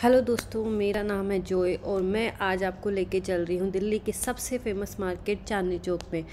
Hello दोस्तों, मेरा नाम है जॉय और मैं आज आपको लेके चल रही हूँ दिल्ली के सबसे फेमस मार्केट चांदनी चौक में।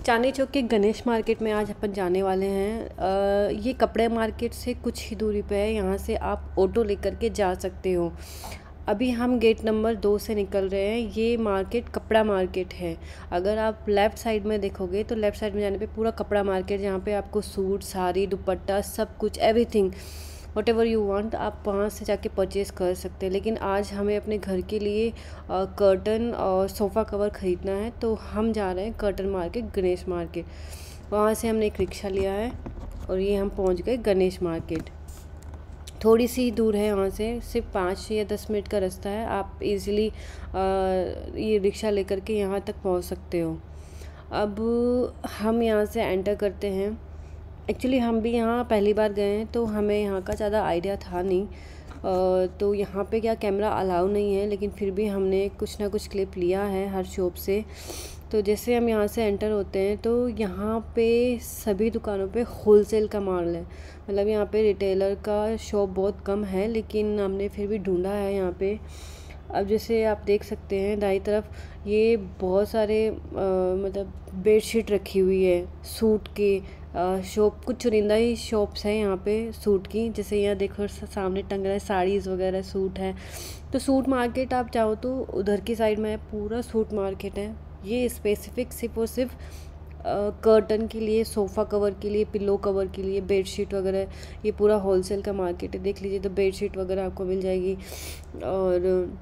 चांदनी चौक के गणेश मार्केट में आज अपन जाने वाले हैं। ये कपड़े मार्केट से कुछ ही दूरी पे है। यहाँ से आप ऑटो लेकर के जा सकते हो। अभी हम गेट नंबर 2 से निकल रहे हैं। ये मार्केट कपड़ा मार्केट है। अगर आप लेफ़्ट साइड में देखोगे तो लेफ़्ट साइड में जाने पे पूरा कपड़ा मार्केट, जहाँ पे आपको सूट, साड़ी, दुपट्टा, सब कुछ, everything what ever you want, आप वहाँ से जाके परचेज़ कर सकते हैं। लेकिन आज हमें अपने घर के लिए कर्टन और सोफ़ा कवर ख़रीदना है, तो हम जा रहे हैं कर्टन मार्केट, गणेश मार्केट। वहाँ से हमने एक रिक्शा लिया है और ये हम पहुँच गए गणेश मार्केट। थोड़ी सी दूर है यहाँ से, सिर्फ 5 या 10 मिनट का रास्ता है। आप इजीली ये रिक्शा लेकर के यहाँ तक पहुँच सकते हो। अब हम यहाँ से एंटर करते हैं। एक्चुअली हम भी यहाँ पहली बार गए हैं, तो हमें यहाँ का ज़्यादा आइडिया था नहीं। तो यहाँ पे क्या कैमरा अलाउ नहीं है, लेकिन फिर भी हमने कुछ ना कुछ क्लिप लिया है हर शॉप से। तो जैसे हम यहाँ से एंटर होते हैं तो यहाँ पे सभी दुकानों पे होलसेल का माल है। मतलब यहाँ पे रिटेलर का शॉप बहुत कम है, लेकिन हमने फिर भी ढूंढा है यहाँ पे। अब जैसे आप देख सकते हैं दाईं तरफ, ये बहुत सारे मतलब बेडशीट रखी हुई है, सूट के शॉप, कुछ चुनिंदा ही शॉप्स हैं यहाँ पे सूट की। जैसे यहाँ देखो सामने टंग रहा है साड़ीज़ वगैरह, सूट है। तो सूट मार्केट आप चाहो तो उधर की साइड में पूरा सूट मार्केट है। ये स्पेसिफिक सिर्फ और सिर्फ कर्टन के लिए, सोफ़ा कवर के लिए, पिलो कवर के लिए, बेडशीट वगैरह, ये पूरा होलसेल का मार्केट है। देख लीजिए, तो बेडशीट वगैरह आपको मिल जाएगी। और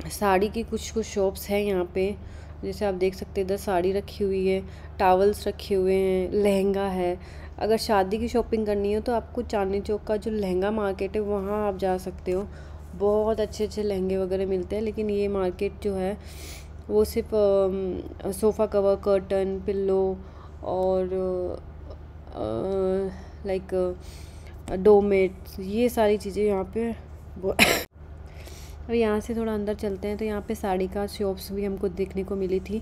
साड़ी की कुछ शॉप्स हैं यहाँ पे। जैसे आप देख सकते हैं इधर साड़ी रखी हुई है, टावल्स रखे हुए हैं, लहंगा है। अगर शादी की शॉपिंग करनी हो तो आपको चांदनी चौक का जो लहंगा मार्केट है वहाँ आप जा सकते हो। बहुत अच्छे अच्छे लहंगे वगैरह मिलते हैं। लेकिन ये मार्केट जो है वो सिर्फ सोफ़ा कवर, कर्टन, पिल्लो और लाइक डोमेट, ये सारी चीज़ें यहाँ पे। अब यहाँ से थोड़ा अंदर चलते हैं तो यहाँ पे साड़ी का शॉप्स भी हमको देखने को मिली थी।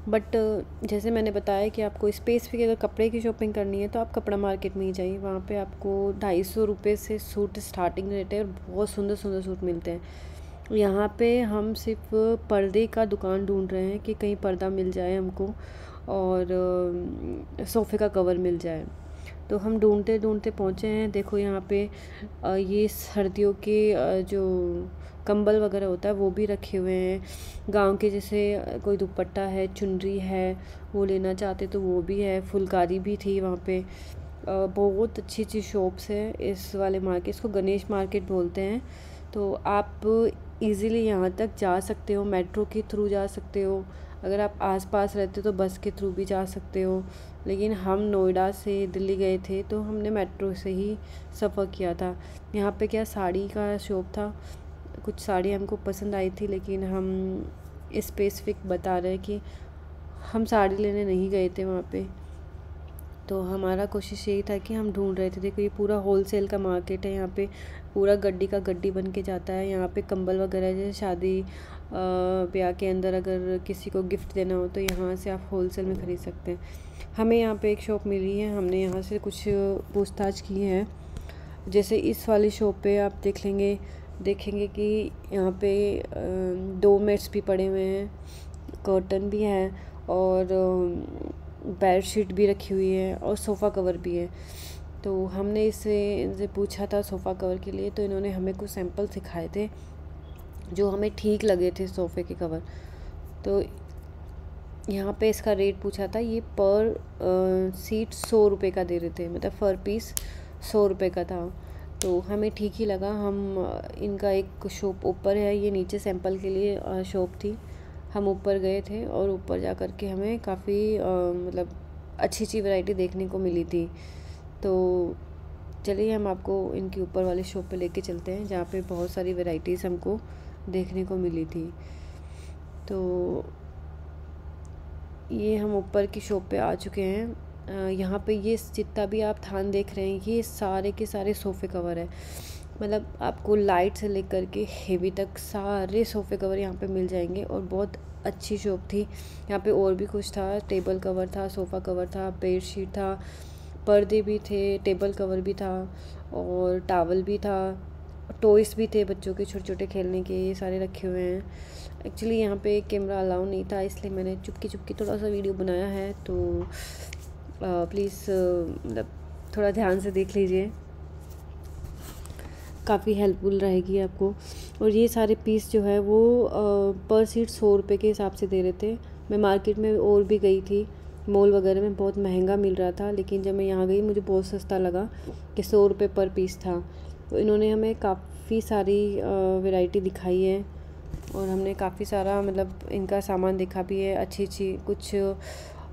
बट जैसे मैंने बताया कि आपको स्पेसिफिक अगर कपड़े की शॉपिंग करनी है तो आप कपड़ा मार्केट में ही जाइए। वहाँ पे आपको 250 रुपये से सूट स्टार्टिंग रेट है और बहुत सुंदर सुंदर सूट मिलते हैं। यहाँ पे हम सिर्फ पर्दे का दुकान ढूंढ रहे हैं कि कहीं पर्दा मिल जाए हमको और सोफ़े का कवर मिल जाए। तो हम ढूंढते ढूंढते पहुँचे हैं। देखो यहाँ पे ये सर्दियों के जो कंबल वगैरह होता है वो भी रखे हुए हैं। गांव के जैसे कोई दुपट्टा है, चुनरी है, वो लेना चाहते तो वो भी है। फुलकारी भी थी वहाँ पे। बहुत अच्छी अच्छी शॉप्स है इस वाले मार्केट। इसको गणेश मार्केट बोलते हैं। तो आप इजीली यहाँ तक जा सकते हो, मेट्रो के थ्रू जा सकते हो। अगर आप आसपास रहते हो तो बस के थ्रू भी जा सकते हो। लेकिन हम नोएडा से दिल्ली गए थे तो हमने मेट्रो से ही सफ़र किया था। यहाँ पे क्या साड़ी का शॉप था, कुछ साड़ी हमको पसंद आई थी, लेकिन हम स्पेसिफिक बता रहे हैं कि हम साड़ी लेने नहीं गए थे वहाँ पे। तो हमारा कोशिश यही था कि हम ढूंढ रहे थे। देखो ये पूरा होलसेल का मार्केट है। यहाँ पे पूरा गड्डी का गड्डी बन के जाता है। यहाँ पे कंबल वगैरह जैसे शादी ब्याह के अंदर अगर किसी को गिफ्ट देना हो तो यहाँ से आप होलसेल में ख़रीद सकते हैं। हमें यहाँ पे एक शॉप मिली है, हमने यहाँ से कुछ पूछताछ की है। जैसे इस वाली शॉप पे आप देखेंगे कि यहाँ पे डोमेट्स भी पड़े हुए हैं, कर्टन भी है और बेडशीट भी रखी हुई है और सोफ़ा कवर भी है। तो हमने इनसे पूछा था सोफ़ा कवर के लिए, तो इन्होंने हमें कुछ सैंपल सिखाए थे जो हमें ठीक लगे थे सोफ़े के कवर। तो यहाँ पे इसका रेट पूछा था, ये पर सीट 100 रुपये का दे रहे थे, मतलब पर पीस 100 रुपये का था। तो हमें ठीक ही लगा। हम इनका एक शॉप ऊपर है, ये नीचे सैंपल के लिए शॉप थी। हम ऊपर गए थे और ऊपर जा कर के हमें काफ़ी मतलब अच्छी अच्छी वैरायटी देखने को मिली थी। तो चलिए हम आपको इनकी ऊपर वाले शॉप पे लेके चलते हैं, जहाँ पे बहुत सारी वैरायटीज़ हमको देखने को मिली थी। तो ये हम ऊपर की शॉप पे आ चुके हैं। यहाँ पे ये जितना भी आप थान देख रहे हैं, ये सारे के सारे सोफ़े कवर है। मतलब आपको लाइट से लेकर के हेवी तक सारे सोफ़े कवर यहाँ पे मिल जाएंगे और बहुत अच्छी शॉप थी। यहाँ पे और भी कुछ था, टेबल कवर था, सोफ़ा कवर था, बेडशीट था, पर्दे भी थे, टेबल कवर भी था और टावल भी था। टॉयस भी थे बच्चों के छोटे छोटे खेलने के, ये सारे रखे हुए हैं। एक्चुअली यहाँ पे कैमरा अलाउ नहीं था, इसलिए मैंने चुपके चुपके थोड़ा सा वीडियो बनाया है, तो प्लीज़ मतलब थोड़ा ध्यान से देख लीजिए, काफ़ी हेल्पफुल रहेगी आपको। और ये सारे पीस जो है वो पर सीट 100 रुपये के हिसाब से दे रहे थे। मैं मार्केट में और भी गई थी, मॉल वगैरह में बहुत महंगा मिल रहा था, लेकिन जब मैं यहाँ गई मुझे बहुत सस्ता लगा कि 100 रुपये पर पीस था। तो इन्होंने हमें काफ़ी सारी वैरायटी दिखाई है और हमने काफ़ी सारा मतलब इनका सामान देखा भी है। अच्छी कुछ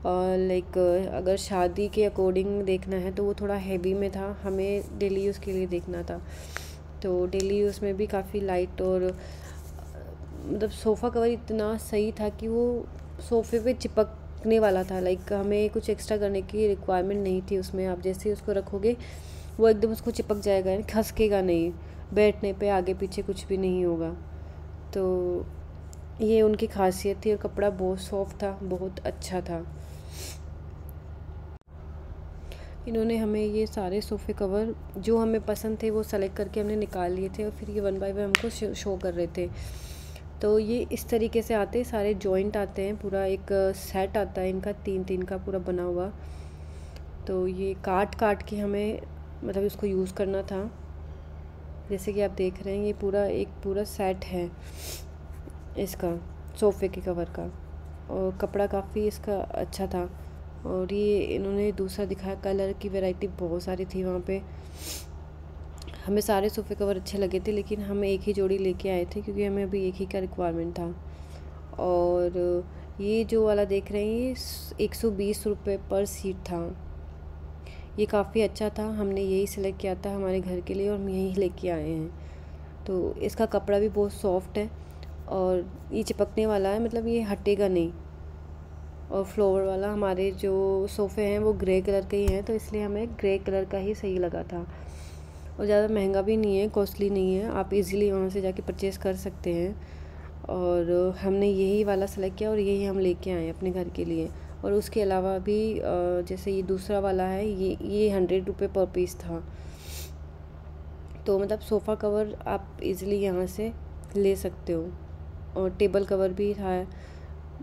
लाइक अगर शादी के अकॉर्डिंग देखना है तो वो थोड़ा हैवी में था, हमें डेली यूज़ के लिए देखना था। तो डेली यूज़ में भी काफ़ी लाइट और मतलब सोफ़ा कवर इतना सही था कि वो सोफ़े पे चिपकने वाला था। लाइक हमें कुछ एक्स्ट्रा करने की रिक्वायरमेंट नहीं थी उसमें। आप जैसे ही उसको रखोगे वो एकदम उसको चिपक जाएगा, यानी खसकेगा नहीं, बैठने पे आगे पीछे कुछ भी नहीं होगा। तो ये उनकी खासियत थी और कपड़ा बहुत सॉफ्ट था, बहुत अच्छा था। इन्होंने हमें ये सारे सोफ़े कवर जो हमें पसंद थे वो सेलेक्ट करके हमने निकाल लिए थे और फिर ये 1 बाय 1 हमको शो कर रहे थे। तो ये इस तरीके से आते हैं, सारे जॉइंट आते हैं, पूरा एक सेट आता है इनका 3-3 का पूरा बना हुआ। तो ये काट के हमें मतलब इसको यूज़ करना था। जैसे कि आप देख रहे हैं ये पूरा सेट है इसका सोफ़े के कवर का, और कपड़ा काफ़ी इसका अच्छा था। और ये इन्होंने दूसरा दिखाया, कलर की वैरायटी बहुत सारी थी वहाँ पे। हमें सारे सोफ़े कवर अच्छे लगे थे, लेकिन हम एक ही जोड़ी लेके आए थे क्योंकि हमें अभी एक ही का रिक्वायरमेंट था। और ये जो वाला देख रहे हैं ये 120 रुपये पर सीट था। ये काफ़ी अच्छा था, हमने यही सिलेक्ट किया था हमारे घर के लिए और हम यही लेके आए हैं। तो इसका कपड़ा भी बहुत सॉफ्ट है और ये चिपकने वाला है, मतलब ये हटेगा नहीं। और फ्लोवर वाला, हमारे जो सोफ़े हैं वो ग्रे कलर के ही हैं, तो इसलिए हमें ग्रे कलर का ही सही लगा था। और ज़्यादा महंगा भी नहीं है, कॉस्टली नहीं है, आप इजीली वहाँ से जाके परचेज़ कर सकते हैं। और हमने यही वाला सेलेक्ट किया और यही हम लेके आए अपने घर के लिए। और उसके अलावा भी जैसे ये दूसरा वाला है, ये 100 रुपये पर पीस था। तो मतलब सोफ़ा कवर आप इजीली यहाँ से ले सकते हो। और टेबल कवर भी था,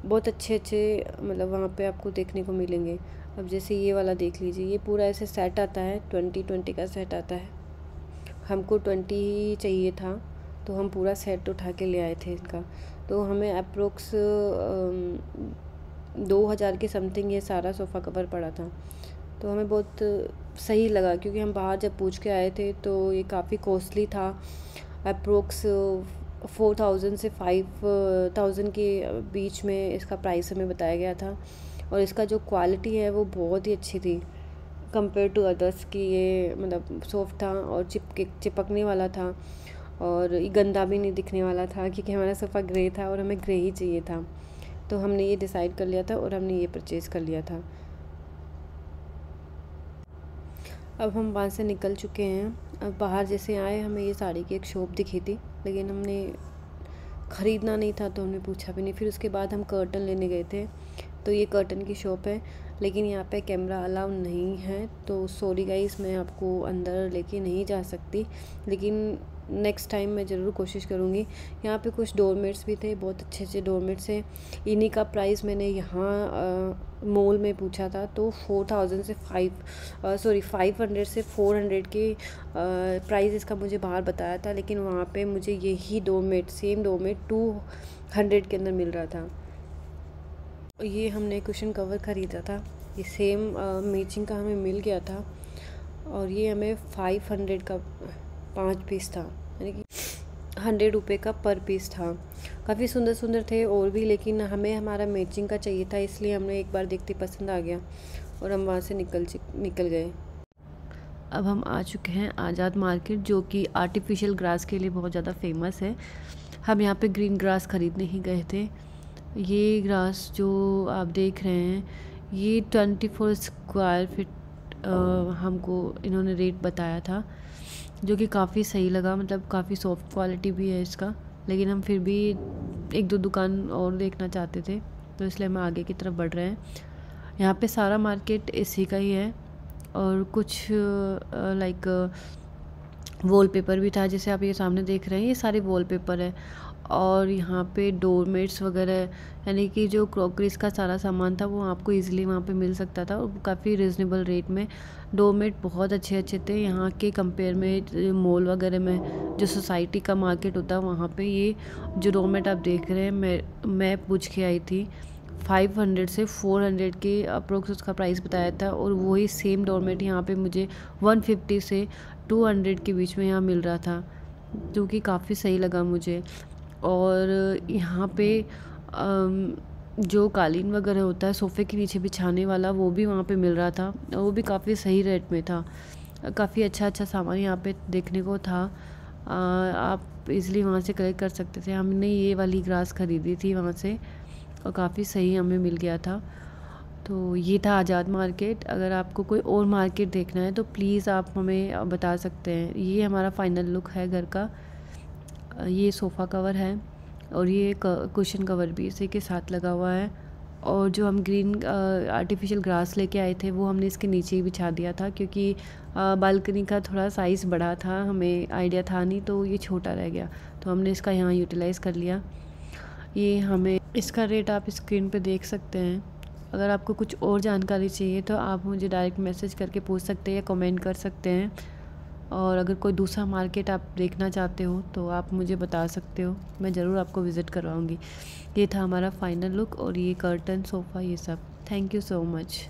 बहुत अच्छे मतलब वहाँ पे आपको देखने को मिलेंगे। अब जैसे ये वाला देख लीजिए, ये पूरा ऐसे सेट आता है, 20-20 का सेट आता है। हमको 20 ही चाहिए था, तो हम पूरा सेट उठा के ले आए थे इनका। तो हमें अप्रोक्स 2000 के समथिंग ये सारा सोफ़ा कवर पड़ा था। तो हमें बहुत सही लगा, क्योंकि हम बाहर जब पूछ के आए थे तो ये काफ़ी कॉस्टली था। अप्रोक्स 4000 से 5000 के बीच में इसका प्राइस हमें बताया गया था। और इसका जो क्वालिटी है वो बहुत ही अच्छी थी कंपेयर टू अदर्स की। ये मतलब सॉफ्ट था और चिपकने वाला था, और ये गंदा भी नहीं दिखने वाला था, क्योंकि हमारा सोफ़ा ग्रे था और हमें ग्रे ही चाहिए था। तो हमने ये डिसाइड कर लिया था और हमने ये परचेज़ कर लिया था। अब हम वहाँ से निकल चुके हैं। अब बाहर जैसे आए, हमें ये साड़ी की एक शॉप दिखी थी, लेकिन हमने ख़रीदना नहीं था तो हमने पूछा भी नहीं। फिर उसके बाद हम कर्टन लेने गए थे, तो ये कर्टन की शॉप है, लेकिन यहाँ पे कैमरा अलाउ नहीं है। तो सॉरी गाइस, मैं आपको अंदर लेके नहीं जा सकती, लेकिन नेक्स्ट टाइम मैं ज़रूर कोशिश करूँगी। यहाँ पे कुछ डोरमेट्स भी थे, बहुत अच्छे डोरमेट्स हैं। इन्हीं का प्राइस मैंने यहाँ मॉल में पूछा था, तो 500 से 400 के प्राइस इसका मुझे बाहर बताया था, लेकिन वहाँ पे मुझे यही सेम डोरमेट 200 के अंदर मिल रहा था। ये हमने कुशन कवर ख़रीदा था, ये सेम मैचिंग का हमें मिल गया था, और ये हमें 500 का 5 पीस था, यानी कि 100 रुपये का पर पीस था। काफ़ी सुंदर थे और भी, लेकिन हमें हमारा मैचिंग का चाहिए था, इसलिए हमने एक बार देखते पसंद आ गया और हम वहाँ से निकल गए। अब हम आ चुके हैं आज़ाद मार्केट, जो कि आर्टिफिशियल ग्रास के लिए बहुत ज़्यादा फेमस है। हम यहाँ पे ग्रीन ग्रास ख़रीदने ही गए थे। ये ग्रास जो आप देख रहे हैं, ये 24 स्क्वायर फीट हमको इन्होंने रेट बताया था, जो कि काफ़ी सही लगा। मतलब काफ़ी सॉफ्ट क्वालिटी भी है इसका, लेकिन हम फिर भी 1-2 दुकान और देखना चाहते थे, तो इसलिए हम आगे की तरफ बढ़ रहे हैं। यहाँ पे सारा मार्केट इसी का ही है, और कुछ लाइक वॉलपेपर भी था, जैसे आप ये सामने देख रहे हैं, ये सारे वॉलपेपर है। और यहाँ पे डोरमेट्स वगैरह, यानी कि जो क्रॉकरीज का सारा सामान था वो आपको इजीली वहाँ पे मिल सकता था, और काफ़ी रिजनेबल रेट में। डोरमेट बहुत अच्छे अच्छे थे यहाँ के कंपेयर में, मॉल वगैरह में जो सोसाइटी का मार्केट होता है वहाँ पे ये जो डोरमेट आप देख रहे हैं, मैं पूछ के आई थी 500 से 400 के अप्रोक्स उसका प्राइस बताया था, और वही सेम डोरमेट यहाँ पे मुझे 150 से 200 के बीच में यहाँ मिल रहा था, जो कि काफ़ी सही लगा मुझे। और यहाँ पे जो कालीन वगैरह होता है सोफ़े के नीचे बिछाने वाला, वो भी वहाँ पे मिल रहा था, वो भी काफ़ी सही रेट में था। काफ़ी अच्छा अच्छा सामान यहाँ पे देखने को था। आप इज़िली वहाँ से कलेक्ट कर सकते थे। हमने ये वाली ग्रास ख़रीदी थी वहाँ से, और काफ़ी सही हमें मिल गया था। तो ये था आज़ाद मार्केट। अगर आपको कोई और मार्केट देखना है तो प्लीज़ आप हमें बता सकते हैं। ये हमारा फाइनल लुक है घर का। ये सोफ़ा कवर है, और ये कुशन कवर भी इसी के साथ लगा हुआ है। और जो हम ग्रीन आर्टिफिशियल ग्रास लेके आए थे वो हमने इसके नीचे ही बिछा दिया था, क्योंकि बालकनी का थोड़ा साइज़ बड़ा था, हमें आइडिया था नहीं, तो ये छोटा रह गया, तो हमने इसका यहाँ यूटिलाइज़ कर लिया। ये हमें इसका रेट आप स्क्रीन पे देख सकते हैं। अगर आपको कुछ और जानकारी चाहिए तो आप मुझे डायरेक्ट मैसेज करके पूछ सकते हैं या कमेंट कर सकते हैं। और अगर कोई दूसरा मार्केट आप देखना चाहते हो तो आप मुझे बता सकते हो, मैं ज़रूर आपको विज़िट करवाऊँगी। ये था हमारा फाइनल लुक, और ये कर्टन, सोफ़ा, ये सब। Thank you so much.